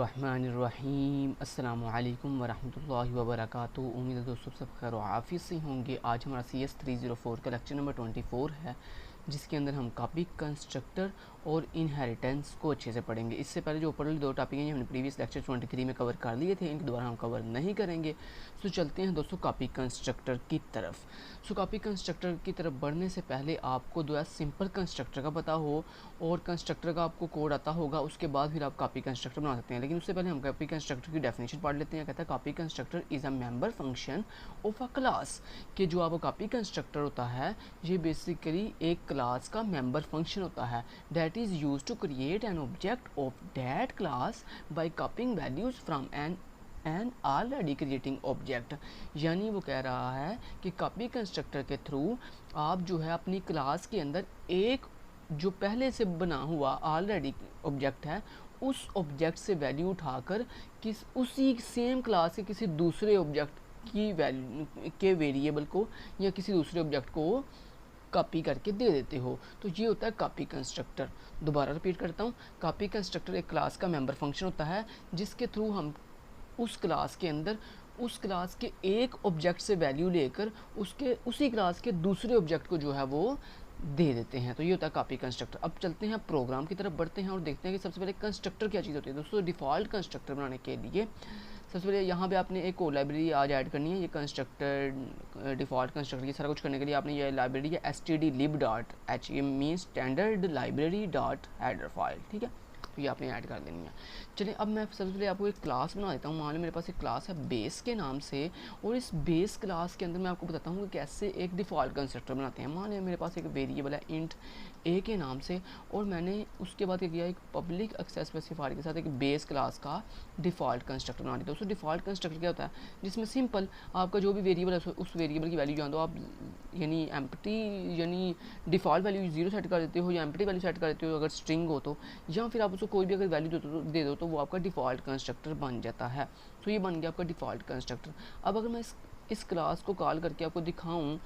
बिस्मिल्लाहिर्रहमानिर्रहीम। अस्सलामु अलैकुम वरहमतुल्लाहि वबरकातुहू। उम्मीद है दोस्तों सब खैर व आफियत से होंगे। आज हमारा CS 304 का लेक्चर नंबर 24 है, जिसके अंदर हम कॉपी कंस्ट्रक्टर और इनहेरिटेंस को अच्छे से पढ़ेंगे। इससे पहले जो ऊपर वाले दो टॉपिक हैं ये हमने प्रीवियस लेक्चर 23 में कवर कर लिए थे, इनके दोबारा हम कवर नहीं करेंगे। सो चलते हैं दोस्तों कॉपी कंस्ट्रक्टर की तरफ। सो कॉपी कंस्ट्रक्टर की तरफ बढ़ने से पहले आपको दो सिंपल कंस्ट्रक्टर का पता हो और कंस्ट्रक्टर का आपको कोड आता होगा, उसके बाद फिर आप कॉपी कंस्ट्रक्टर बना सकते हैं। लेकिन उससे पहले हम कॉपी कंस्ट्रक्टर की डेफिनेशन पढ़ लेते हैं। कहता है copy constructor is a member function of a class, कि जो आपका कॉपी कंस्ट्रक्टर होता है ये बेसिकली एक क्लास का मेंबर फंक्शन होता है, that is use to create an object of that class by copying values from an already creating object. यानी वो कह रहा है कि कॉपी कंस्ट्रक्टर के थ्रू आप जो है अपनी क्लास के अंदर एक जो पहले से बना हुआ ऑलरेडी ऑब्जेक्ट है उस ऑब्जेक्ट से वैल्यू उठाकर किस उसी सेम क्लास के किसी दूसरे ऑब्जेक्ट की वैल्यू के वेरिएबल को या किसी दूसरे ऑब्जेक्ट को कॉपी करके दे देते हो। तो ये होता है कॉपी कंस्ट्रक्टर। दोबारा रिपीट करता हूँ, कॉपी कंस्ट्रक्टर एक क्लास का मेंबर फंक्शन होता है जिसके थ्रू हम उस क्लास के अंदर उस क्लास के एक ऑब्जेक्ट से वैल्यू लेकर उसके उसी क्लास के दूसरे ऑब्जेक्ट को जो है वो दे देते हैं। तो ये होता है कॉपी कंस्ट्रक्टर। अब चलते हैं प्रोग्राम की तरफ बढ़ते हैं और देखते हैं कि सबसे पहले कंस्ट्रक्टर क्या चीज़ होती है। दोस्तों डिफ़ॉल्ट कंस्ट्रक्टर बनाने के लिए सबसे पहले यहाँ पे आपने एक और लाइब्रेरी आज ऐड करनी है। ये कंस्ट्रक्टर डिफ़ॉल्ट कंस्ट्रक्टर की सारा कुछ करने के लिए आपने ये लाइब्रेरी है stdlib.h, ये mean standard library dot header file, ठीक है। तो ये आपने ऐड कर देनी है। चलिए अब मैं सबसे पहले आपको एक क्लास बना देता हूँ। मान लो मेरे पास एक क्लास है बेस के नाम से, और इस बेस क्लास के अंदर मैं आपको बताता हूँ कि कैसे एक डिफ़ॉल्ट कंस्ट्रक्टर बनाते हैं। मान लो मेरे पास एक वेरिएबल है इंट ए के नाम से, और मैंने उसके बाद क्या किया, एक पब्लिक एक्सेस स्पेसिफायर के साथ एक बेस क्लास का डिफ़ॉल्ट कंस्ट्रक्टर बना दिया। दोस्तों डिफ़ॉल्ट कंस्ट्रक्टर क्या होता है, जिसमें सिंपल आपका जो भी वेरिएबल है उस वेरिएबल की वैल्यू जान दो आप, यानी एम्प्टी यानी डिफ़ॉल्ट वैल्यू 0 सेट कर देते हो या एम्प्टी वैल्यू सेट कर देते हो अगर स्ट्रिंग हो तो, या फिर आप उसको कोई भी अगर वैल्यू दे दो तो वो आपका डिफ़ॉल्ट कंस्ट्रक्टर बन जाता है। तो ये बन गया आपका डिफ़ॉल्ट कंस्ट्रक्टर। अब अगर मैं इस क्लास को कॉल करके आपको दिखाऊं,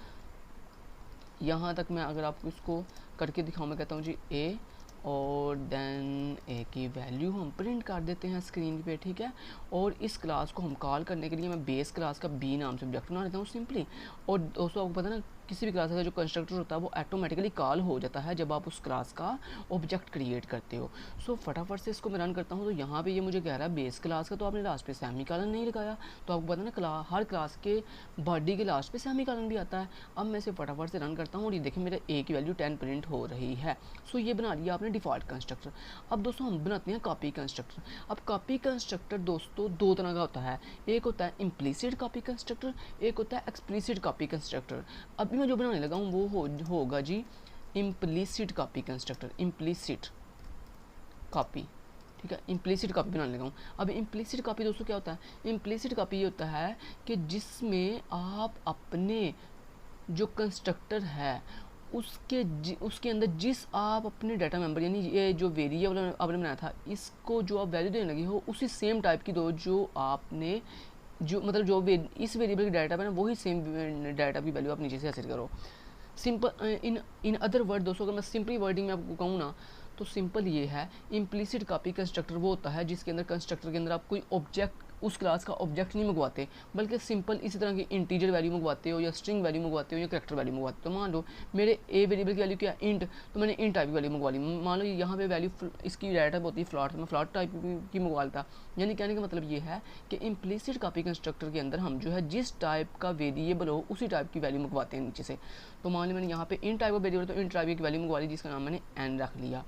यहाँ तक मैं अगर आपको इसको करके दिखाऊं, मैं कहता हूँ जी ए और देन ए की वैल्यू हम प्रिंट कर देते हैं स्क्रीन पे, ठीक है। और इस क्लास को हम कॉल करने के लिए मैं बेस क्लास का बी नाम से ऑब्जेक्ट बना देता हूँ सिंपली। और दोस्तों आपको पता है ना, किसी भी क्लास का जो कंस्ट्रक्टर होता है वो ऑटोमेटिकली कॉल हो जाता है जब आप उस क्लास का ऑब्जेक्ट क्रिएट करते हो। सो फटाफट से इसको मैं रन करता हूँ। तो यहाँ पे ये मुझे कह रहा है बेस क्लास का, तो आपने लास्ट पे सेमीकोलन नहीं लगाया, तो आपको पता है ना हर क्लास के बॉडी के लास्ट पे सेमीकोलन भी आता है। अब मैं इसे फटाफट से रन करता हूँ और ये देखिए मेरे ए की वैल्यू 10 प्रिंट हो रही है। सो ये बना लिया आपने डिफ़ॉल्ट कंस्ट्रक्टर। अब दोस्तों हम बनाते हैं कॉपी कंस्ट्रक्टर। अब कॉपी कंस्ट्रक्टर दोस्तों दो तरह का होता है, एक होता है इम्प्लिसिट कॉपी कंस्ट्रक्टर, एक होता है एक्सप्लिसिट कॉपी कंस्ट्रक्टर। अभी मैं जो बनाने लगा हूँ वो होगा जी implicit copy constructor, implicit copy, ठीक है। इम्प्लिसिट कॉपी बनाने लगा हूँ। अब इम्प्लिसिट कॉपी दोस्तों क्या होता है, इम्प्लिसिट कॉपी ये होता है कि जिसमें आप अपने जो कंस्ट्रक्टर है उसके अंदर जिस आप अपने डाटा मेंबर यानी ये जो वेरिएबल आपने बनाया था इसको जो आप वैल्यू देने लगे हो उसी सेम टाइप की दो जो आपने जो मतलब जो इस वेरिएबल की डाटा है ना वही सेम डाटा की वैल्यू आप नीचे से हासिल करो। सिंपल इन अदर वर्ड दोस्तों अगर मैं सिंपली वर्डिंग में आपको कहूँ ना, तो सिंपल ये है, इम्प्लिसिट कॉपी कंस्ट्रक्टर वो होता है जिसके अंदर कंस्ट्रक्टर के अंदर आप कोई ऑब्जेक्ट उस क्लास का ऑब्जेक्ट नहीं मंगवाते, बल्कि सिंपल इसी तरह की इंटीजर वैल्यू मंगवाते हो या स्ट्रिंग वैल्यू मंगवाते हो या करैक्टर वैल्यू मंगवाते हो। मान लो मेरे ए वेरिएबल की वैल्यू क्या है इंट, तो मैंने इंट टाइप की वैल्यू मंगवा ली। मान लो यहाँ पे वैल्यू इसकी डाटा होती है फ्लॉट, तो मैं फ्लॉट टाइप की मंगवा लेता। यानी कहने का मतलब ये है कि इम्प्लिसिट कॉपी कंस्ट्रक्टर के अंदर हम जो है जिस टाइप का वेरिएबल हो उसी टाइप की वैल्यू मंगवाते हैं नीचे से। तो मान लो मैंने यहाँ पे इन टाइप का वेरिएबल तो इन टाइप की वैल्यू मंगवा ली जिसका नाम मैंने एन रख लिया,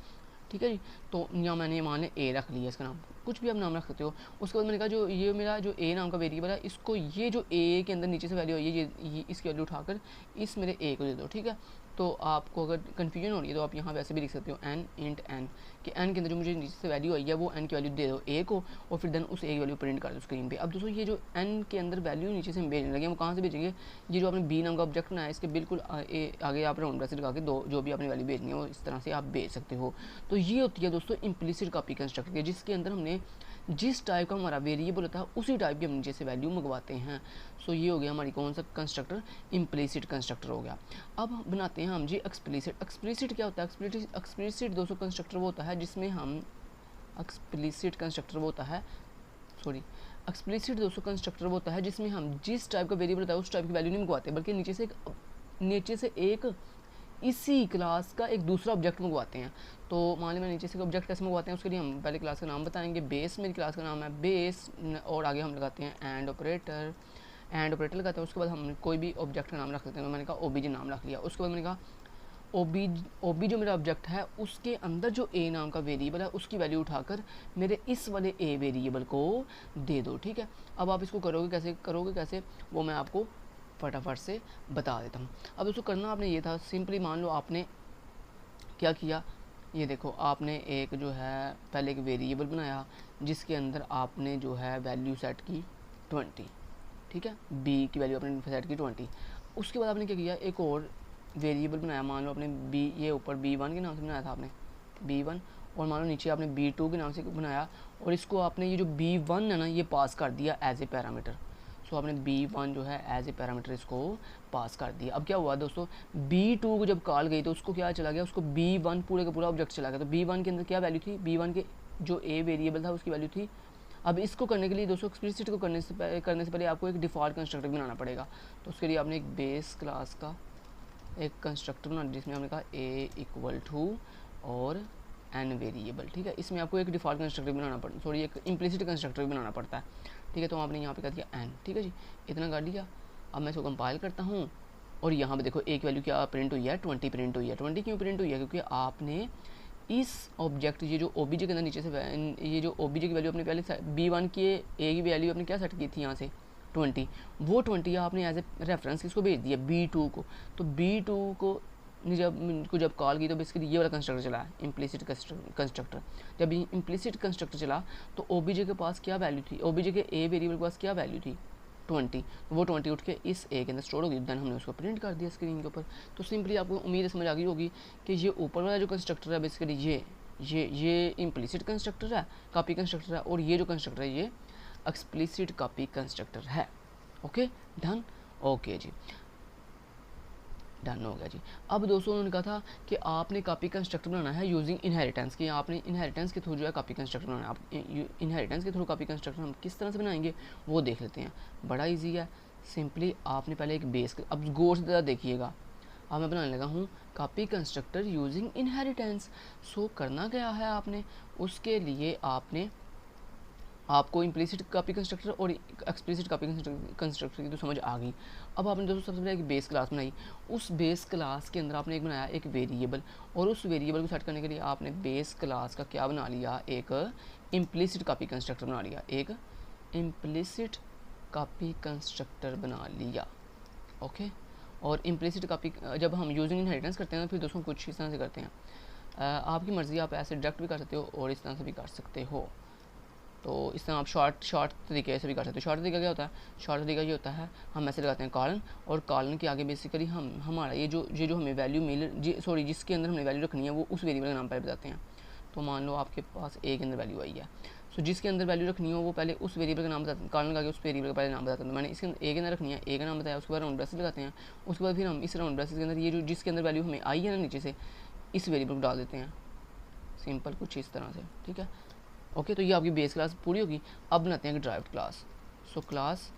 ठीक है जी। तो यहाँ मैंने मान लिया ए रख लिया, इसका नाम कुछ भी आप नाम रख सकते हो। उसके बाद मैंने कहा जो ये मेरा जो ए नाम का वेरिएबल है इसको ये जो ए के अंदर नीचे से वैल्यू है ये इसकी वैल्यू उठाकर इस मेरे ए को दे दो, ठीक है। तो आपको अगर कन्फ्यूजन हो रही है तो आप यहाँ वैसे भी लिख सकते हो एन इंट एन, कि एन के अंदर जो मुझे नीचे से वैल्यू आई है वो एन की वैल्यू दे दो ए को, और फिर देन उस ए की वैल्यू प्रिंट कर दो स्क्रीन पे। अब दोस्तों ये जो एन के अंदर वैल्यू नीचे से हम भेजने लगे वो कहाँ से भेजेंगे, ये जो आपने बी नाम का ऑब्जेक्ट बनाया इसके बिल्कुल आगे आप राउंड ब्रैकेट लगा के दो जो भी आपने वैल्यू भेजनी है वो इस तरह से आप भेज सकते हो। तो ये होती है दोस्तों इम्प्लिसिट कॉपी कंस्ट्रक्टर, जिसके अंदर हमने जिस टाइप का हमारा वेरिएबल होता है उसी टाइप की हम नीचे से वैल्यू मंगवाते हैं। सो ये हो गया हमारी कौन सा कंस्ट्रक्टर, इम्प्लिसिट कंस्ट्रक्टर हो गया। अब बनाते हैं हम जी एक्सप्लिसिट। एक्सप्लिसिट क्या होता है, एक्सप्लिसिट दोस्तों कंस्ट्रक्टर वो होता है जिसमें हम एक्सप्लिसिट कंस्ट्रक्टर वो होता है, सॉरी एक्सप्लिसिट दोस्तों कंस्ट्रक्टर वो होता है जिसमें हम जिस टाइप का वेरिएबल होता है उस टाइप की वैल्यू नहीं मंगवाते, बल्कि नीचे से एक इसी क्लास का एक दूसरा ऑब्जेक्ट मंगवाते हैं। तो मान ली मैं नीचे से ऑब्जेक्ट कैसे मंगवाते हैं उसके लिए हम पहले क्लास का नाम बताएंगे। बेस मेरी क्लास का नाम है बेस, और आगे हम लगाते हैं एंड ऑपरेटर लगाते हैं। उसके बाद हम कोई भी ऑब्जेक्ट का नाम रख सकते हैं। तो मैंने कहा ओबीजे नाम रख लिया। उसके बाद मैंने कहा ओबी जो मेरा ऑब्जेक्ट है उसके अंदर जो ए नाम का वेरिएबल है उसकी वैल्यू उठाकर मेरे इस वाले ए वेरिएबल को दे दो, ठीक है। अब आप इसको करोगे कैसे वो मैं आपको फटाफट से बता देता हूँ। अब उसको करना आपने ये था, सिंपली मान लो आपने क्या किया, ये देखो आपने एक जो है पहले एक वेरिएबल बनाया जिसके अंदर आपने जो है वैल्यू सेट की 20, ठीक है, बी की वैल्यू आपने सेट की 20। उसके बाद आपने क्या किया, एक और वेरिएबल बनाया, मान लो आपने बी, ये ऊपर b1 के नाम से बनाया था आपने b1, और मान लो नीचे आपने b2 के नाम से बनाया, और इसको आपने ये जो b1 है ना ये पास कर दिया एज ए पैरामीटर। सो आपने b1 जो है एज ए पैरामीटर इसको पास कर दिया। अब क्या हुआ दोस्तों, b2 को जब कॉल गई तो उसको क्या चला गया, उसको b1 पूरे का पूरा ऑब्जेक्ट चला गया। तो b1 के अंदर क्या वैल्यू थी, b1 के जो a वेरिएबल था उसकी वैल्यू थी। अब इसको करने के लिए दोस्तों एक्सप्लिसिट को करने से पहले आपको एक डिफ़ॉल्ट कंस्ट्रक्टर बनाना पड़ेगा। तो उसके लिए आपने एक बेस क्लास का एक कंस्ट्रक्टर बनाना जिसमें हमने कहा a इक्वल टू और n वेरिएबल, ठीक है। इसमें आपको एक डिफ़ॉल्ट कंस्ट्रक्टर बनाना पड़ता है, सॉरी एक इम्प्लिसिट कंस्ट्रक्टर भी बनाना पड़ता है, ठीक है। तो आपने यहाँ पे कर दिया n, ठीक है जी, इतना कर लिया। अब मैं इसको कंपाइल करता हूँ और यहाँ पे देखो एक वैल्यू क्या प्रिंट हुई है, 20 प्रिंट हुई है। 20 क्यों प्रिंट हुई है, क्योंकि आपने इस ऑब्जेक्ट ये जो ओबीजे के अंदर नीचे से ये जो ओबीजे की वैल्यू अपने पहले b1 की ए की वैल्यू आपने क्या सेट की थी यहाँ से 20, वो 20 आपने एज ए रेफरेंस किसको भेज दिया b2 को। तो b2 को जब कॉल की तो बेसिकली ये वाला कंस्ट्रक्टर चला है, इम्प्लिसिट कंस्ट्रक्टर। जब इम्प्लिसिट कंस्ट्रक्टर चला तो ओबीजे के पास क्या वैल्यू थी, ओबीजे के ए वेरिएबल के पास क्या वैल्यू थी 20, वो 20 उठ के इस ए के अंदर स्टोर होगी। देन हमने उसको प्रिंट कर दिया स्क्रीन के ऊपर। तो सिंपली आपको उम्मीद समझ आ गई होगी कि ये ऊपर वाला जो कंस्ट्रक्टर है बेसिकली ये इम्प्लिसिट कंस्ट्रक्टर है, कॉपी कंस्ट्रक्टर है, और ये जो कंस्ट्रक्टर है ये एक्सप्लिसिट कॉपी कंस्ट्रक्टर है। ओके डन, ओके जी डन हो गया जी। अब दोस्तों उन्होंने कहा था कि आपने कॉपी कंस्ट्रक्टर बनाना है यूजिंग इनहेरिटेंस की, आपने इनहेरिटेंस के थ्रू जो है कॉपी कंस्ट्रक्टर बनाना है। आप इनहेरिटेंस के थ्रू कॉपी कंस्ट्रक्टर हम किस तरह से बनाएंगे वो देख लेते हैं। बड़ा इजी है, सिंपली आपने पहले एक बेस, अब गौर से देखिएगा, अब मैं बनाने लगा हूँ कॉपी कंस्ट्रक्टर यूजिंग इनहेरिटेंस। सो करना क्या है आपने, उसके लिए आपको इम्प्लिसिट कॉपी कंस्ट्रक्टर और एक्सप्लिसिट कॉपी कंस्ट्रक्टर की तो समझ आ गई। अब आपने दोस्तों सबसे पहले एक बेस क्लास बनाई, उस बेस क्लास के अंदर आपने एक बनाया एक वेरिएबल, और उस वेरिएबल को सेट करने के लिए आपने बेस क्लास का क्या बना लिया, एक इम्प्लिसिट कॉपी कंस्ट्रक्टर बना लिया, एक इम्प्लिसिट कॉपी कंस्ट्रक्टर बना लिया। ओके, और इम्प्लिसिट कॉपी जब हम यूजिंग इनहेरिटेंस करते हैं तो फिर दोस्तों कुछ इस तरह से करते हैं, आपकी मर्ज़ी, आप ऐसे डायरेक्ट भी कर सकते हो और इस तरह से भी कर सकते हो। तो इस तरह आप शॉर्ट तरीके से भी कर सकते हो। शॉर्ट तरीका क्या होता है, शॉर्ट तरीका ये होता है हम ऐसे लगाते हैं कॉलन, और कॉलन के आगे बेसिकली हमारा ये जो हमें वैल्यू जिसके अंदर हमने वैल्यू रखनी है वो उस वेरिएबल का नाम पहले बताते हैं। तो मान लो आपके पास ए के अंदर वैल्यू आई है, सो जिसके अंदर वैल्यू रखनी हो वो पहले उस वेरिएबल का नाम बताते हैं, कॉलन का आगे उस वेरिएबल का पहले नाम बताते हैं। मैंने इसके अंदर ए के अंदर रखनी है, ए का नाम बताया, उसके बाद राउंड ब्रेसेस लगाते हैं, उसके बाद फिर हम इस राउंड ब्रेसेस के अंदर ये जो जिसके अंदर वैल्यू हमें आई है ना नीचे से, इस वेरिएबल को डाल देते हैं, सिंपल कुछ इस तरह से, ठीक है। ओके, तो ये आपकी बेस क्लास पूरी होगी। अब बनाते हैं derived class. So class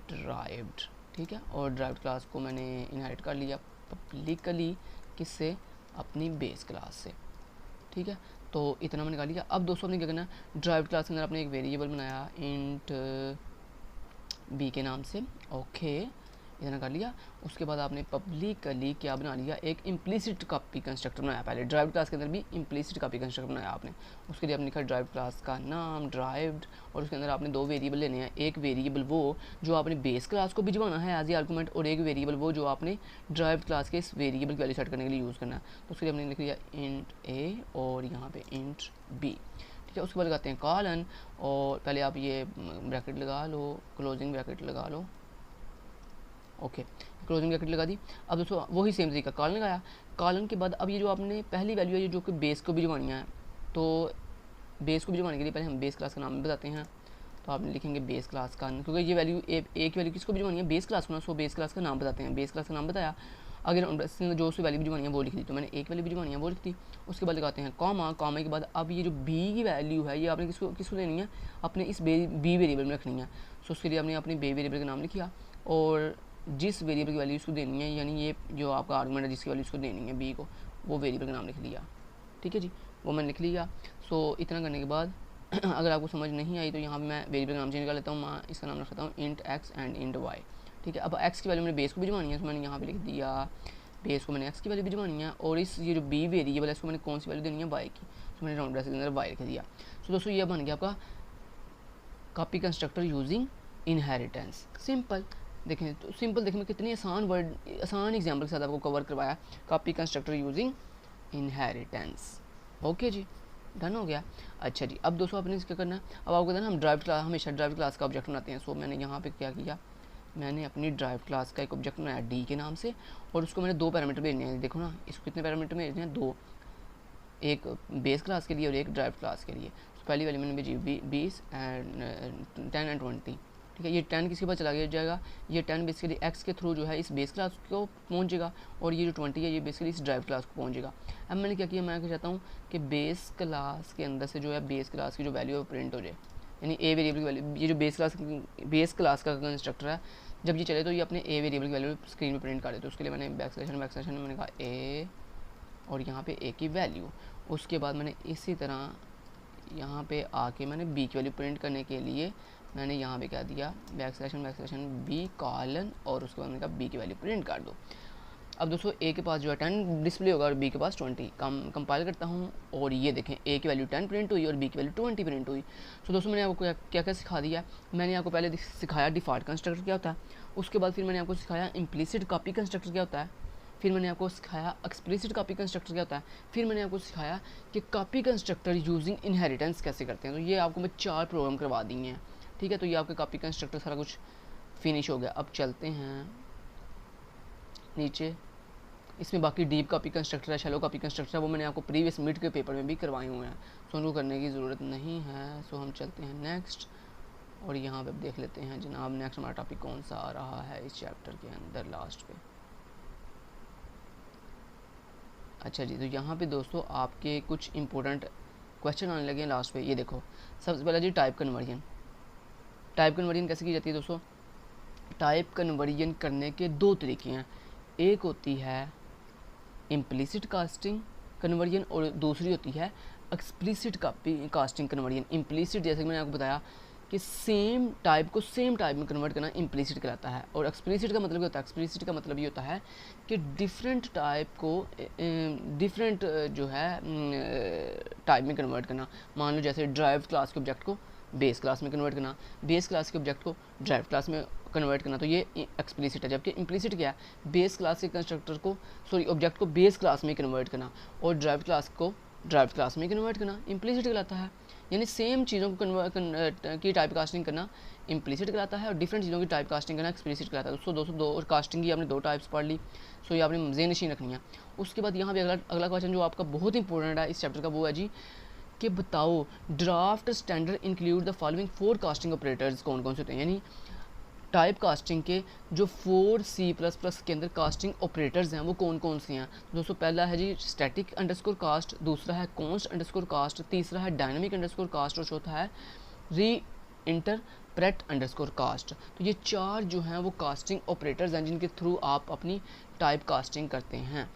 derived, ठीक है, और ड्राइव्ड क्लास को मैंने इनहेरिट कर लिया पब्लिकली, किससे, अपनी बेस क्लास से, ठीक है। तो इतना मैंने कर लिया। अब दोस्तों ने क्या करना है, ड्राइव्ड क्लास के अंदर आपने एक वेरिएबल बनाया इंट बी के नाम से। ओके, इतना कर लिया। उसके बाद आपने पब्लिकली क्या बना लिया, एक इम्प्लिसिट कॉपी कंस्ट्रक्टर बनाया। पहले ड्राइव्ड क्लास के अंदर भी इम्प्लिसिट कॉपी कंस्ट्रक्टर बनाया आपने। उसके लिए आपने लिखा ड्राइव्ड क्लास का नाम ड्राइव्ड, और उसके अंदर आपने दो वेरिएबल लेने हैं, एक वेरिएबल वो जो आपने बेस क्लास को भिजवाना है एज ए आर्गूमेंट, और एक वेरिएबल वो जो आपने ड्राइव्ड क्लास के इस वेरिएबल की वैल्यू सेट करने के लिए यूज़ करना है। तो उसके लिए हमने लिख लिया इंट ए और यहाँ पे इंट बी, ठीक है। उसके बाद लगाते हैं कॉलन, और पहले आप ये ब्रैकेट लगा लो, क्लोजिंग ब्रैकेट लगा लो। ओके, क्लोजिंग ब्रैकेट लगा दी। अब दोस्तों वही सेम तरीका, कॉलन लगाया। कॉलन के बाद अब ये जो आपने पहली वैल्यू है जो कि बेस को भिजवानी है, तो बेस को भिजवाने के लिए पहले हम बेस क्लास का नाम बताते हैं। तो आप लिखेंगे बेस क्लास का, क्योंकि ये वैल्यू एक वैल्यू किसको भिजवानी है, बेस क्लास को ना, सो बेस क्लास का नाम बताते हैं। बेस क्लास का नाम बताया, अगर राउंड ब्रैकेट के अंदर जो उसकी वैल्यू भिजवानी है वो लिख दी, तो मैंने एक वैल्यू भिजवानी है वो लिख दी। उसके बाद लगाते हैं कॉमा, कॉमा के बाद अब ये जो बी की वैल्यू है ये आपने किसको देनी है, अपने इस बी वेरिएबल में रखनी है। सो उसके लिए आपने अपने बी वेरिएबल का नाम लिखा और जिस वेरिएबल की वैल्यू इसको देनी है, यानी ये जो आपका आर्गुमेंट है जिसकी वैल्यू इसको देनी है बी को, वो वेरिएबल का नाम लिख लिया। ठीक है जी, वो मैंने लिख लिया। सो इतना करने के बाद अगर आपको समझ नहीं आई तो यहाँ पे मैं वेरिएबल का नाम चेंज कर लेता हूँ, मैं इसका नाम रखता हूँ int x and int y. ठीक है, अब एक्स की वैल्यू मैंने बेस को भिजवानी है, तो मैंने यहाँ पे लिख दिया बेस को मैंने एक्स की वैल्यू भिजवानी है और इस ये जो बी वेरिएबल है इसको मैंने कौन सी वैल्यू देनी है, वाई की, तो मैंने राउंड ब्रैकेट के अंदर वाई लिख दिया। सो दोस्तों ये बन गया आपका copy constructor using inheritance. Simple देखें तो सिंपल देखें, मैं कितनी आसान वर्ड आसान एग्जाम्पल के साथ आपको कवर करवाया, copy constructor using inheritance. Okay जी, डन हो गया। अच्छा जी, अब दोस्तों आपने क्या करना है, अब आपको कहना हम ड्राइव क्लास, हमेशा ड्राइव क्लास का ऑब्जेक्ट बनाते हैं। सो मैंने यहाँ पे क्या किया, मैंने अपनी ड्राइव क्लास का एक ऑब्जेक्ट बनाया डी के नाम से और उसको मैंने दो पैरामीटर भेजने हैं। देखो ना, इसको कितने पैरामीटर भेजने हैं, दो, एक बेस क्लास के लिए और एक ड्राइव क्लास के लिए। तो पहली वाली मैंने भेजी 20 एंड 10 एंड 20। ठीक है, ये 10 किसके पास चला जाएगा, ये 10 बेसिकली एक्स के थ्रू जो है इस बेस क्लास को पहुंचेगा और ये जो 20 है ये बेसिकली इस ड्राइव क्लास को पहुंचेगा। अब मैंने क्या किया, मैं क्या चाहता हूँ कि बेस क्लास के अंदर से जो है बेस क्लास की जो वैल्यू है वो प्रिंट हो जाए, यानी ए वेरिएबल की वैल्यू, ये जो बेस क्लास का कंस्ट्रक्टर है जब ये चले तो ये अपने ए वेरिएबल की वैल्यू स्क्रीन में प्रिंट कर दे। तो उसके लिए मैंने बैकस्लैश में मैंने कहा ए और यहाँ पे ए की वैल्यू। उसके बाद मैंने इसी तरह यहाँ पे आके मैंने बी की वैल्यू प्रिंट करने के लिए मैंने यहाँ पे क्या दिया, बैकस्लैश बी कॉलन और उसके बाद मैंने कहा बी की वैल्यू प्रिंट कर दो। अब दोस्तों ए के पास जो है 10 डिस्प्ले होगा और बी के पास 20। कंपाइल करता हूँ और ये देखें ए की वैल्यू 10 प्रिंट हुई और बी की वैल्यू 20 प्रिंट हुई। तो दोस्तों मैंने आपको क्या क्या सिखा दिया, मैंने आपको पहले सिखाया डिफ़ॉल्ट कंस्ट्रक्टर क्या होता है, उसके बाद फिर मैंने आपको सिखाया इम्प्लिसिट कॉपी कंस्ट्रक्टर क्या होता है, फिर मैंने आपको सिखाया एक्सप्लिसिट कॉपी कंस्ट्रक्टर क्या होता है, फिर मैंने आपको सिखाया कि कॉपी कंस्ट्रक्टर यूजिंग इनहेरिटेंस कैसे करते हैं। तो ये आपको मैं 4 प्रोग्राम करवा दिए हैं। ठीक है, तो ये आपके कॉपी कंस्ट्रक्टर सारा कुछ फिनिश हो गया। अब चलते हैं नीचे, इसमें बाकी डीप कॉपी कंस्ट्रक्टर है, शैलो कॉपी कंस्ट्रक्टर है, वो मैंने आपको प्रीवियस मिड के पेपर में भी करवाए हुए हैं, सो उनको करने की ज़रूरत नहीं है। सो हम चलते हैं नेक्स्ट और यहाँ पे देख लेते हैं जनाब नेक्स्ट हमारा टॉपिक कौन सा आ रहा है इस चैप्टर के अंदर लास्ट पे। अच्छा जी, तो यहाँ पे दोस्तों आपके कुछ इंपॉर्टेंट क्वेश्चन आने लगे हैं लास्ट पे। ये देखो, सबसे पहला जी टाइप कन्वर्जन। टाइप कन्वर्जन कैसे की जाती है दोस्तों, टाइप कन्वर्जन करने के दो तरीके हैं, एक होती है इम्प्लिसिट कास्टिंग कन्वर्जन और दूसरी होती है एक्सप्लिसिट कास्टिंग कन्वर्जन। इम्प्लिसिट जैसे कि मैंने आपको बताया कि सेम टाइप को सेम टाइप में कन्वर्ट करना इम्प्लिसिट कहलाता है और एक्सप्लिसिट का मतलब क्या होता है, एक्सप्लिसिट का मतलब ये होता है कि डिफरेंट टाइप को डिफरेंट जो है टाइप में कन्वर्ट करना। मान लो जैसे ड्राइव क्लास के ऑब्जेक्ट को बेस क्लास में कन्वर्ट करना, बेस क्लास के ऑब्जेक्ट को ड्राइव क्लास में कन्वर्ट करना, तो ये एक्सप्लिसिट है। जबकि इम्प्लिसिट क्या है, बेस क्लास के कंस्ट्रक्टर को ऑब्जेक्ट को बेस क्लास में कन्वर्ट करना और ड्राइव क्लास को ड्राइव क्लास में कन्वर्ट करना इम्प्लिसिट कहलाता है। यानी सेम चीज़ों को की टाइप कास्टिंग करना इम्प्लिसिट कहलाता है और डिफरेंट चीज़ों की टाइप कास्टिंग करना एक्सप्लिसिट कहलाता है। दोस्तों दो और कास्टिंग की आपने दो टाइप्स पढ़ ली, सो ये आपने मजे नशीन रखनी है। उसके बाद यहाँ पे अगला क्वेश्चन जो आपका बहुत इंपॉर्टेंट है इस चैप्टर का वो है जी कि बताओ draft standard include the following 4 casting operators कौन कौन से होते हैं। यानी टाइप कास्टिंग के जो 4C++ के अंदर कास्टिंग ऑपरेटर्स हैं वो कौन कौन से हैं। दोस्तों पहला है जी स्टैटिक अंडरस्कोर कास्ट, दूसरा है कॉन्स्ट अंडरस्कोर कास्ट, तीसरा है डायनामिक अंडरस्कोर कास्ट और चौथा है री इंटरप्रेट अंडरस्कोर कास्ट। तो ये 4 जो हैं वो कास्टिंग ऑपरेटर्स हैं जिनके थ्रू आप अपनी टाइप कास्टिंग करते हैं।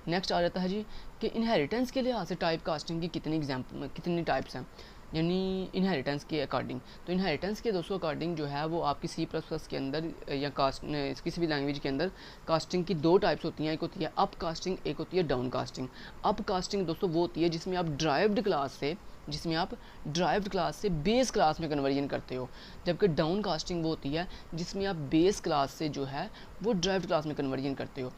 नेक्स्ट आ जाता है जी कि इनहेरिटेंस के लिहाज से टाइप कास्टिंग की कितनी टाइप्स हैं, यानी इनहेरिटेंस के अकॉर्डिंग। तो इनहेरिटेंस के दोस्तों अकॉर्डिंग जो है वो आपकी C++ के अंदर या किसी भी लैंग्वेज के अंदर कास्टिंग की 2 टाइप्स होती हैं, एक होती है अप कास्टिंग, एक होती है डाउन कास्टिंग। अप कास्टिंग दोस्तों वो होती है जिसमें आप ड्राइव्ड क्लास से बेस क्लास में कन्वर्जन करते हो, जबकि डाउन कास्टिंग वो होती है जिसमें आप बेस क्लास से जो है वो ड्राइव्ड क्लास में कन्वर्जन करते हो।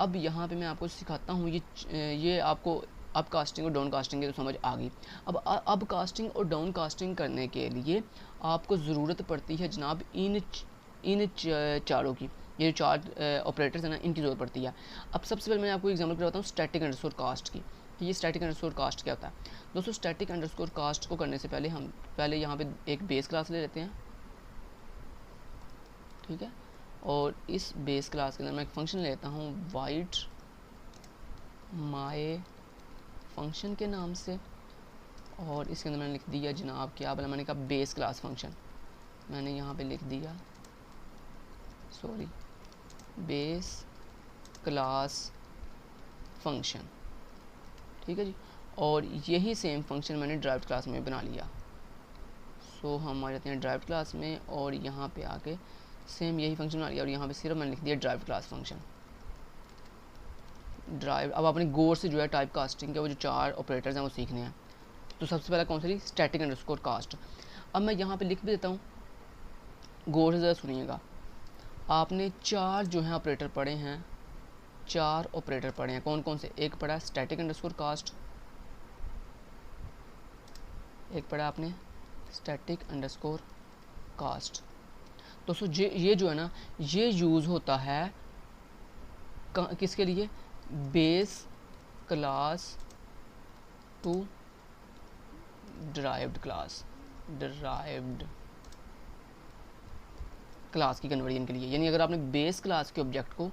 अब यहाँ पे मैं आपको सिखाता हूँ, ये आपको अप कास्टिंग और डाउन कास्टिंग की तो समझ आ गई। अब अप कास्टिंग और डाउन कास्टिंग करने के लिए आपको ज़रूरत पड़ती है जनाब इन चारों की, ये जो 4 ऑपरेटर्स हैं ना इनकी ज़रूरत पड़ती है। अब सबसे पहले मैं आपको एग्जांपल करवाता हूँ स्टैटिक अंडरस्कोर कास्ट की, कि ये स्टैटिक अंडरस्कोर कास्ट क्या होता है। दोस्तों स्टैटिक अंडरस्कोर कास्ट को करने से पहले हम यहाँ पे एक बेस क्लास ले लेते हैं, ठीक है, और इस बेस क्लास के अंदर मैं एक फंक्शन लेता हूँ वाइड माई फंक्शन के नाम से, और इसके अंदर मैंने लिख दिया जनाब क्या बोला मैंने कहा बेस क्लास फंक्शन, मैंने यहाँ पे लिख दिया सॉरी बेस क्लास फंक्शन, ठीक है जी। और यही सेम फंक्शन मैंने ड्राइव्ड क्लास में बना लिया। सो हम आ जाते हैं ड्राइव्ड क्लास में और यहाँ पे आके सेम यही फंक्शन बना लिया और यहाँ पे सिर्फ मैंने लिख दिया ड्राइव्ड क्लास फंक्शन ड्राइव। अब अपने गौर से जो है टाइप कास्टिंग के वो जो 4 ऑपरेटर्स हैं वो सीखने हैं। तो सबसे पहला कौन सा जी, स्टैटिक अंडरस्कोर कास्ट। अब मैं यहाँ पे लिख भी देता हूँ, गौर से ज़रा सुनिएगा। आपने 4 जो हैं ऑपरेटर पढ़े हैं, 4 ऑपरेटर पढ़े हैं। कौन कौन से? एक पढ़ा स्टैटिक अंडरस्कोर कास्ट, एक पढ़ा आपने स्टैटिक अंडरस्कोर कास्ट। दोस्तों ये जो है ना, ये यूज़ होता है किसके लिए? Base class to derived class, derived class की कन्वर्जन के लिए। यानी अगर आपने बेस क्लास के ऑब्जेक्ट को,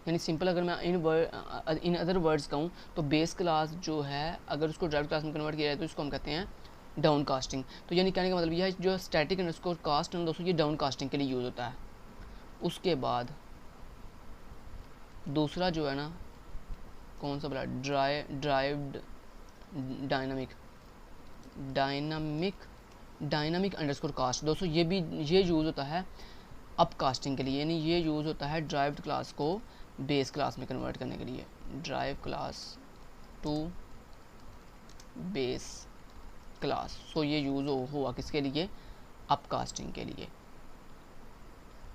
यानी सिंपल अगर मैं इन अदर वर्ड्स कहूँ तो बेस क्लास जो है अगर उसको ड्राइव्ड क्लास में कन्वर्ट किया जाए तो इसको हम कहते हैं डाउन कास्टिंग। तो यानी कहने का मतलब यह है जो स्टैटिक अंडरस्कोर कास्ट है दोस्तों, ये डाउन कास्टिंग के लिए यूज़ होता है। उसके बाद दूसरा जो है ना, कौन सा बोला? Derived dynamic underscore cast. दोस्तों ये यूज़ होता है अप कास्टिंग के लिए, यानी ये यूज़ होता है ड्राइव्ड क्लास को बेस क्लास में कन्वर्ट करने के लिए। Drive class to base class. So ये यूज़ हुआ किसके लिए? अप कास्टिंग के लिए।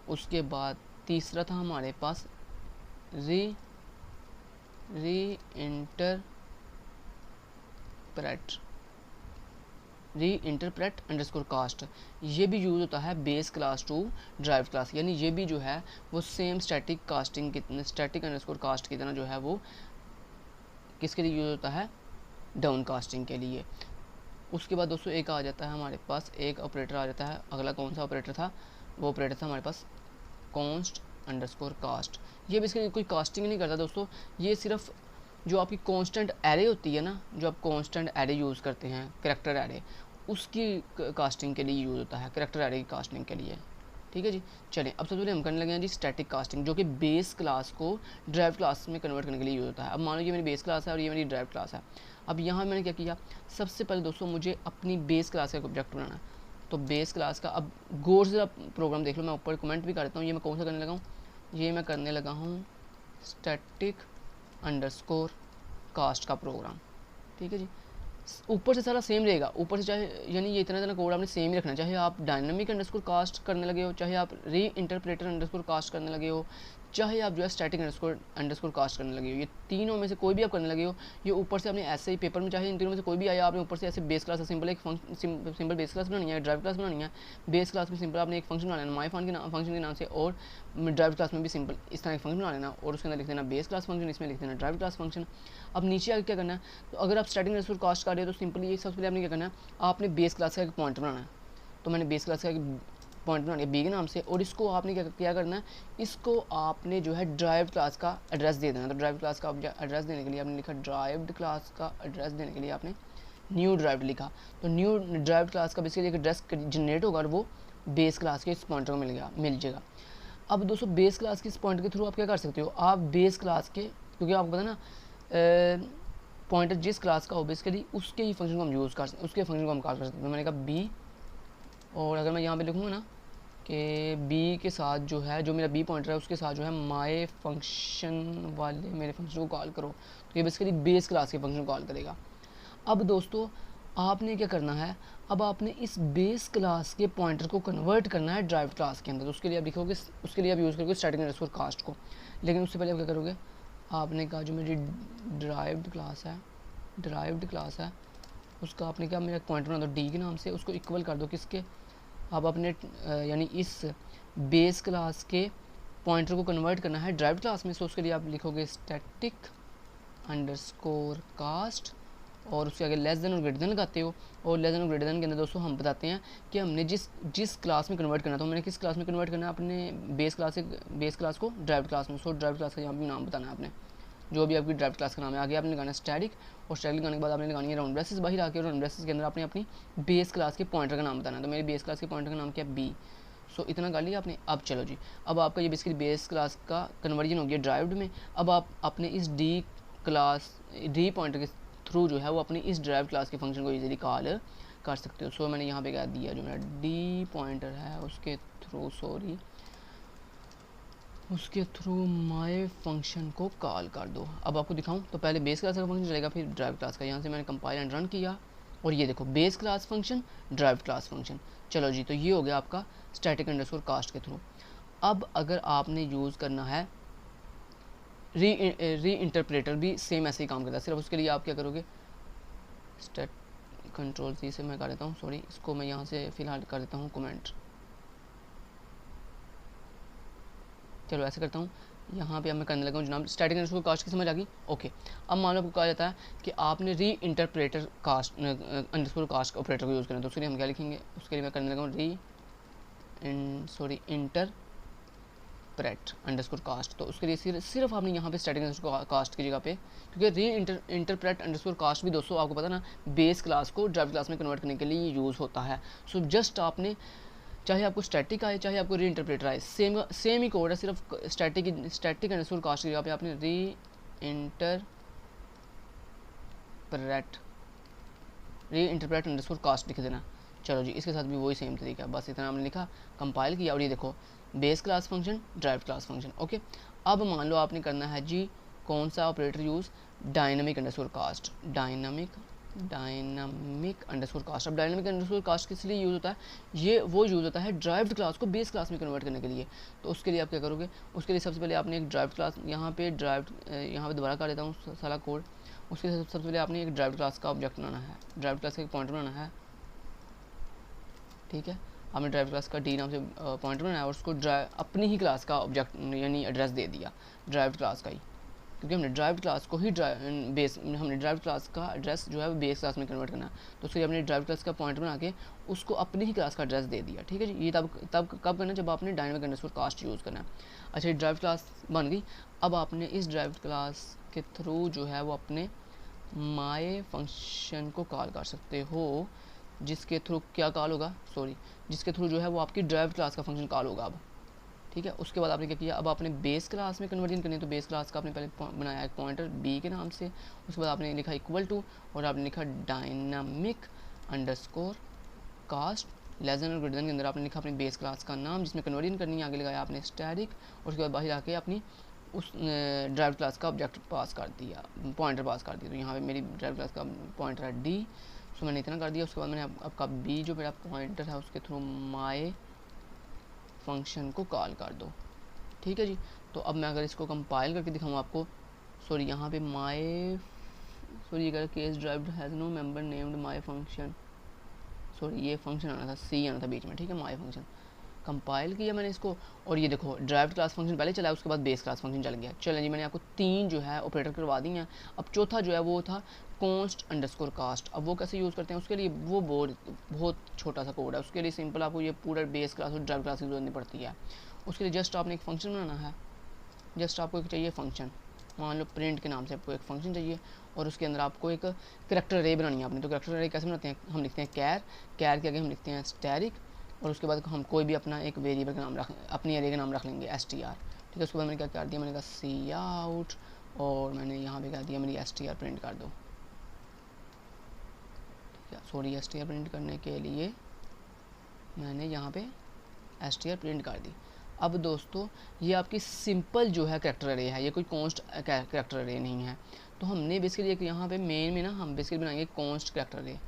उसके बाद तीसरा था हमारे पास रीइंटरप्रेट अंडरस्कोर कास्ट। ये भी यूज़ होता है base class to derive class, यानी ये भी जो है वो सेम स्टैटिक अंडरस्कोर कास्ट की तरह जो है वो किसके लिए यूज़ होता है? डाउन कास्टिंग के लिए। उसके बाद दोस्तों एक आ जाता है हमारे पास, एक ऑपरेटर आ जाता है। अगला कौन सा ऑपरेटर था? वो ऑपरेटर था हमारे पास कॉन्स्ट अंडरस्कोर कास्ट। ये बेसिकली कोई कास्टिंग नहीं करता दोस्तों, ये सिर्फ जो आपकी कांस्टेंट एरे होती है ना, जो आप कांस्टेंट एरे यूज़ करते हैं, कैरेक्टर एरे, उसकी कास्टिंग के लिए यूज़ होता है, कैरेक्टर एरे की कास्टिंग के लिए। ठीक है जी। चलें अब सबसे पहले हम करने लगे हैं जी स्टैटिक कास्टिंग, जो कि बेस क्लास को ड्राइव क्लास में कन्वर्ट करने के लिए यूज़ होता है। अब मान लो ये मेरी बेस क्लास है और ये मेरी ड्राइव क्लास है। अब यहाँ मैंने क्या किया, सबसे पहले दोस्तों मुझे अपनी बेस क्लास का ऑब्जेक्ट बनाना है। तो बेस क्लास का अब गौर से प्रोग्राम देख लो, मैं ऊपर कमेंट भी करता हूँ। ये मैं कौन सा करने लगा हूँ? ये मैं करने लगा हूँ स्टैटिक अंडरस्कोर कास्ट का प्रोग्राम। ठीक है जी। ऊपर से सारा सेम रहेगा, ऊपर से चाहे यानी ये इतना कोड आपने सेम ही रखना, चाहे आप डायनामिक अंडरस्कोर कास्ट करने लगे हो, चाहे आप रीइंटरप्रेटर अंडरस्कोर कास्ट करने लगे हो, चाहे आप जो है स्टैटिक अंडरस्कोर कास्ट करने लगे हो। ये तीनों में से कोई भी आप करने लगे हो, ये ऊपर से आपने ऐसे ही पेपर में चाहे इन तीनों में से कोई भी आया, आपने ऊपर से ऐसे बेस क्लास सिंपल एक सिंपल बेस क्लास बनानी है, ड्राइव क्लास बनानी है। बेस क्लास में सिंपल आपने एक फंक्शन बनाना है माई फंक्शन के नाम से, और ड्राइव क्लास में भी सिंपल इस तरह एक फंक्शन बना लेना और उसके अंदर लिख देना बेस क्लास फंक्शन, इसमें लिख देना ड्राइव क्लास फंक्शन। अब नीचे आगे क्या करना है, तो अगर आप स्टैटिक अंडरस्कोर कास्ट कर रहे हो तो सिंपली सबसे पहले आपने क्या करना है, आपने बेस क्लास का एक पॉइंट बनाना है। तो मैंने बेस क्लास का एक पॉइंट बना लिया बी के नाम से, और इसको आपने क्या करना है, इसको आपने जो है ड्राइव्ड क्लास का एड्रेस दे देना। तो ड्राइव्ड क्लास का एड्रेस देने के लिए आपने लिखा, ड्राइव्ड क्लास का एड्रेस देने के लिए आपने न्यू ड्राइव्ड लिखा। तो न्यू ड्राइव्ड क्लास का बेसिकली एक एड्रेस जनरेट होगा और वो बेस क्लास के इस पॉइंटर को मिल जाएगा। अब दोस्तों बेस क्लास के इस पॉइंटर के थ्रू आप क्या कर सकते हो, आप बेस क्लास के, क्योंकि आपको पता ना पॉइंटर जिस क्लास का हो बेसिकली उसके ही फंक्शन को हम यूज़ कर सकते, उसके फंक्शन को हम कॉल कर सकते हैं। तो मैंने कहा बी, और अगर मैं यहाँ पे लिखूँगा ना कि बी के साथ जो है, जो मेरा बी पॉइंटर है उसके साथ जो है माई फंक्शन वाले मेरे फंक्शन को कॉल करो, तो ये बेसिकली बेस क्लास के फंक्शन को कॉल करेगा। अब दोस्तों आपने क्या करना है, अब आपने इस बेस क्लास के पॉइंटर को कन्वर्ट करना है ड्राइव क्लास के अंदर। तो उसके लिए आप लिखोगे, उसके लिए आप यूज़ करोगे स्टैटिक अंडरस्कोर कास्ट को। लेकिन उससे पहले आप क्या करोगे, आपने कहा जो मेरी ड्राइव्ड क्लास है उसका आपने क्या, मेरा पॉइंटर बना दो डी के नाम से, उसको इक्वल कर दो किसके, अब अपने यानी इस बेस क्लास के पॉइंटर को कन्वर्ट करना है ड्राइव्ड क्लास में। सो उसके लिए आप लिखोगे स्टैटिक अंडरस्कोर कास्ट और उसके आगे लेस देन और ग्रेटर देन लगाते हो, और लेस देन और ग्रेटर देन के अंदर दोस्तों हम बताते हैं कि हमने जिस क्लास में कन्वर्ट करना, तो मैंने किस क्लास में कन्वर्ट करना है, अपने बेस क्लास को ड्राइव्ड क्लास में। सो ड्राइव्ड क्लास का यहाँ भी नाम बताना है आपने, जो भी आपकी ड्राइव्ड क्लास का नाम है। आगे आपने लगाना स्टैटिक, और स्टैटिक लगाने के बाद आपने लगानी है राउंड ब्रेसेस बाहर आके, और राउंड ब्रेसेस के अंदर आपने अपनी बेस क्लास के पॉइंटर का नाम बताना है। तो मेरी बेस क्लास के पॉइंटर का नाम क्या है, बी। सो इतना कर लिया आपने। अब चलो जी, अब आपका ये बेसिकली बेस क्लास का कन्वर्जन हो गया ड्राइव्ड में। अब आप अपने इस डी पॉइंटर के थ्रू जो है वो अपनी इस ड्राइव क्लास के फंक्शन को इजीली कॉल कर सकते हो। सो मैंने यहाँ पे क्या दिया, जो मेरा डी पॉइंटर है उसके थ्रू माय फंक्शन को कॉल कर दो। अब आपको दिखाऊं तो पहले बेस क्लास का फंक्शन चलेगा, फिर ड्राइव क्लास का। यहाँ से मैंने कंपाइल एंड रन किया, और ये देखो base class function, derive class function. चलो जी, तो ये हो गया आपका स्टैटिक अंडरस्कोर कास्ट के थ्रू। अब अगर आपने यूज़ करना है री इंटरप्रेटर, भी सेम ऐसे ही काम करता है, सिर्फ उसके लिए आप क्या करोगे, स्टेट कंट्रोल सी से मैं कर देता हूँ, सॉरी इसको मैं यहाँ से फ़िलहाल कर देता हूँ कमेंट। चलो ऐसे करता हूँ, यहाँ पे अब मैं करने लगा हूँ जनाब स्टैटिक अंडरस्कोर कास्ट की समझ आ गई। ओके, अब मान लो आपको कहा जाता है कि आपने re interpreter cast underscore cast operator को यूज़ करना है, तो उसके लिए हम क्या लिखेंगे, उसके लिए मैं करने लगा हूँ इंटरप्रेट अंडरस्कोर कास्ट। तो उसके लिए सिर्फ आपने यहाँ पे स्टैटिक अंडरस्कोर कास्ट की जगह पे, क्योंकि री इंटरप्रेट अंडरस्कोर कास्ट भी दोस्तों आपको पता ना बेस क्लास को ड्राइव क्लास में कन्वर्ट करने के लिए यूज़ होता है। सो जस्ट आपने, चाहे आपको स्टैटिक आए चाहे आपको री इंटरप्रेटर आए, सेम ही कोड है, सिर्फ स्टैटिक अंडरस्कोर कास्ट की जगह पे आपने री इंटरप्रेट अंडरस्कोर कास्ट लिख देना। चलो जी, इसके साथ भी वही सेम तरीका है, बस इतना हमने लिखा, कंपाइल किया, और ये देखो base class function, derive class function. Okay, अब मान लो आपने करना है जी कौन सा operator use, dynamic underscore cast, dynamic underscore cast. अब डायनामिक अंडरस्कोर कास्ट किस लिए यूज़ होता है, ये वो यूज़ होता है ड्राइव्ड क्लास को बेस क्लास में कन्वर्ट करने के लिए। तो उसके लिए आप क्या करोगे, उसके लिए सबसे पहले आपने एक ड्राइव्ड क्लास, यहाँ पे दोबारा कर देता हूँ सारा कोड। उसके सबसे पहले आपने एक ड्राइव्ड क्लास का ऑब्जेक्ट बनाना है, ड्राइव्ड क्लास का एक पॉइंटर बनाना है, ठीक है। आपने ड्राइव क्लास का डी नाम से पॉइंटर बनाया, और उसको अपनी ही क्लास का ऑब्जेक्ट यानी एड्रेस दे दिया ड्राइव क्लास का ही, क्योंकि हमने ड्राइव क्लास को ही हमने ड्राइव क्लास का एड्रेस जो है वो बेस क्लास में कन्वर्ट करना है। तो उसके लिए हमने ड्राइव क्लास का पॉइंटर बना के उसको अपनी ही क्लास का एड्रेस दे दिया, ठीक है जी। ये तब कब करना, जब आपने डायनामिक अंडरस्कोर कास्ट यूज़ करना है। अच्छा, ड्राइव क्लास बन गई। अब आपने इस ड्राइव क्लास के थ्रू जो है वो अपने माय फंक्शन को कॉल कर सकते हो, जिसके थ्रू क्या कॉल होगा, जिसके थ्रू जो है वो आपकी ड्राइव क्लास का फंक्शन कॉल होगा अब, ठीक है। उसके बाद आपने क्या किया, अब आपने बेस क्लास में कन्वर्जन करनी है, तो बेस क्लास का आपने पहले बनाया एक पॉइंटर बी के नाम से, उसके बाद आपने लिखा इक्वल टू, और आपने लिखा dynamic underscore cast less than और ग्रेटर देन के अंदर आपने लिखा अपनी बेस क्लास का नाम जिसमें कन्वर्जन करनी है, आगे लगाया आपने स्टैटिक, और उसके बाद बाहर आके अपनी उस ड्राइव क्लास का ऑब्जेक्ट पास कर दिया, पॉइंटर पास कर दिया। तो यहाँ पे मेरी ड्राइव क्लास का पॉइंटर है डी, सो मैंने इतना कर दिया। उसके बाद मैंने आपका बी जो मेरा पॉइंटर है उसके थ्रू माय फंक्शन को कॉल कर दो, ठीक है जी। तो अब मैं अगर इसको कंपाइल करके दिखाऊँ आपको, यहाँ पे अगर case derived has no member named my function, ये फंक्शन आना था, सी आना था बीच में, ठीक है, माय फंक्शन। कंपाइल किया मैंने इसको, और ये देखो ड्राइव्ड क्लास फंक्शन पहले चला, उसके बाद बेस क्लास फंक्शन चल गया। चलें जी, मैंने आपको 3 जो है ऑपरेटर करवा दी हैं। अब चौथा जो है वो था कॉन्स्ट अंडरस्कोर कास्ट। अब वो कैसे यूज़ करते हैं, उसके लिए वो बहुत छोटा सा कोड है, उसके लिए सिंपल आपको ये पूरा बेस क्लास और ड्राइव क्लास की जरूरत नहीं पड़ती है। उसके लिए जस्ट आपने एक फंक्शन बनाना है, जस्ट आपको एक चाहिए फंक्शन, मान लो प्रिंट के नाम से आपको एक फंक्शन चाहिए, और उसके अंदर आपको एक करैक्टर अरे बनानी है आपने। तो करैक्टर अरे कैसे बनाते हैं, हम लिखते हैं कैर के आगे हम लिखते हैं स्टैटिक, और उसके बाद हम कोई भी अपना एक वेरिएबल का नाम अपनी अरे का नाम रख लेंगे str, ठीक है। उसके बाद मैंने क्या कर दिया, मैंने कहा सी आउट, और मैंने यहाँ पे कह दिया मेरी str प्रिंट कर दो, ठीक है। str प्रिंट करने के लिए मैंने यहाँ पे str प्रिंट कर दी। अब दोस्तों ये आपकी सिंपल जो है करैक्टर अरे है, ये कोई कॉन्स्ट करैक्टर अरे नहीं है। तो हमने बेसिकली एक यहाँ पे मेन में ना हम बेसिकली बनाएंगे कॉन्स्ट करैक्टर अरे,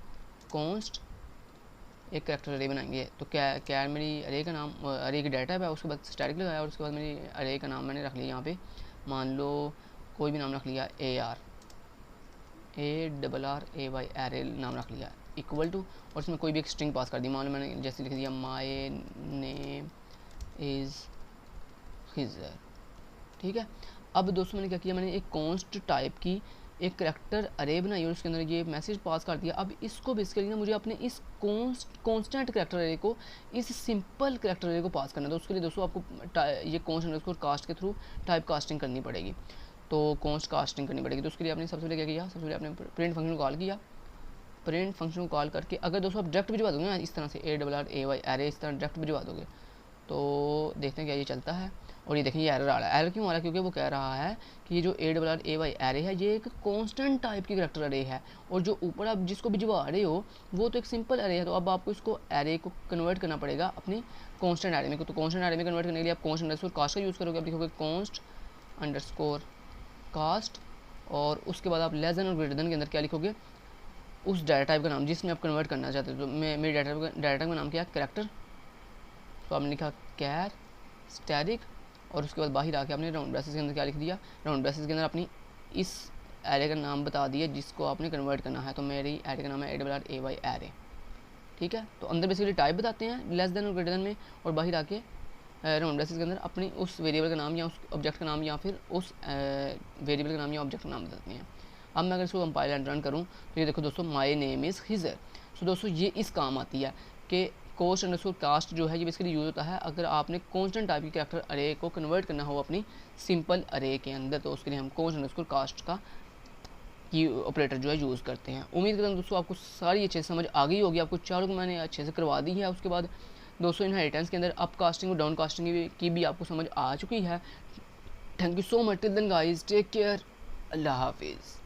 कॉन्स्ट एक करैक्टर अरे बनाएंगे। तो क्या मेरी अरे का नाम, अरे की डाटा है, उसके बाद स्टैटिक लगाया, और उसके बाद मेरी अरे का नाम मैंने रख लिया यहाँ पे, मान लो कोई भी नाम रख लिया ARRAY एरे नाम रख लिया, इक्वल टू, और इसमें कोई भी एक स्ट्रिंग पास कर दी। मान लो मैंने जैसे लिख दिया माय नेम इज़ खिज़र, ठीक है। अब दोस्तों मैंने क्या किया, मैंने एक कॉन्स्ट टाइप की एक करैक्टर अरे बनाई और उसके अंदर ये मैसेज पास कर दिया। अब इसको बेसिकली ना मुझे अपने इस कांस्टेंट करैक्टर अरे को इस सिंपल करैक्टर अरे को पास करना है। तो उसके लिए दोस्तों आपको ये कॉन्स्ट अंडरस्कोर कास्ट के थ्रू टाइप कास्टिंग करनी पड़ेगी। तो कॉन्स्ट कास्टिंग करनी पड़ेगी। तो उसके लिए आपने सबसे पहले क्या किया, सबसे पहले आपने प्रिंट फंक्शन को कॉल किया। प्रिंट फंक्शन को कॉल करके अगर दोस्तों आप डायरेक्ट भिजवा दोगे ना इस तरह से ARRAY एरे इस तरह डायरेक्ट भिजवा दोगे तो देखते हैं क्या ये चलता है। और ये देखिए ये एरर आ रहा है। एरर क्यों आ रहा है? क्योंकि वो कह रहा है कि ये जो ARRAY एरे है ये एक कांस्टेंट टाइप की करैक्टर अरे है और जो ऊपर आप जिसको भिजवा रहे हो वो तो एक सिंपल अरे है। तो अब आपको इसको एरे को कन्वर्ट करना पड़ेगा अपने कांस्टेंट एरे में। तो कांस्टेंट एरे में कन्वर्ट करने के लिए आप कॉन्स्ट अंडरस्कोर कास्ट का यूज़ करोगे। आप लिखोगे कॉन्स्ट अंडरस्कोर कास्ट और उसके बाद आप लेस देन और ग्रेटर देन के अंदर क्या लिखोगे, उस डाटा टाइप का नाम जिसमें आप कन्वर्ट करना चाहते हो। तो मेरे डाटा टाइप का नाम क्या है, करैक्टर। तो आपने लिखा कैर स्टैटिक और उसके बाद बाहर आके आपने राउंड ब्रेसेस के अंदर क्या लिख दिया, राउंड ब्रेसेस के अंदर अपनी इस एरे का नाम बता दिया जिसको आपने कन्वर्ट करना है। तो मेरी एरे का नाम है ARRAY एरे, ठीक है। तो अंदर बेसिकली टाइप बताते हैं लेस देन और ग्रेटर देन में और बाहर आके राउंड ब्रेसेस के अंदर अपनी उस वेरिएबल का नाम या उस ऑब्जेक्ट का नाम या फिर उस वेरिएबल का नाम या ऑब्जेक्ट का नाम बताते हैं। अब मैं अगर इसको कंपाइल एंड रन करूँ तो ये देखो दोस्तों माय नेम इज़ हिजर। सो दोस्तों ये इस काम आती है कि कॉस्ट अंडरस्कोर कास्ट जो है ये बेसिकली यूज़ होता है अगर आपने कॉन्स्टेंट टाइप की कैरेक्टर अरे को कन्वर्ट करना हो अपनी सिंपल अरे के अंदर। तो उसके लिए हम कॉस्ट अंडरस्कोर कास्ट का की ऑपरेटर जो है यूज़ करते हैं। उम्मीद करता हूँ दोस्तों आपको सारी अच्छे से समझ आ गई होगी। आपको चारों को मैंने अच्छे से करवा दी है। उसके बाद दोस्तों इनहेरिटेंस के अंदर अप कास्टिंग और डाउन कास्टिंग की भी आपको समझ आ चुकी है। Thank you so much. Till then guys take care, अल्लाह हाफिज़।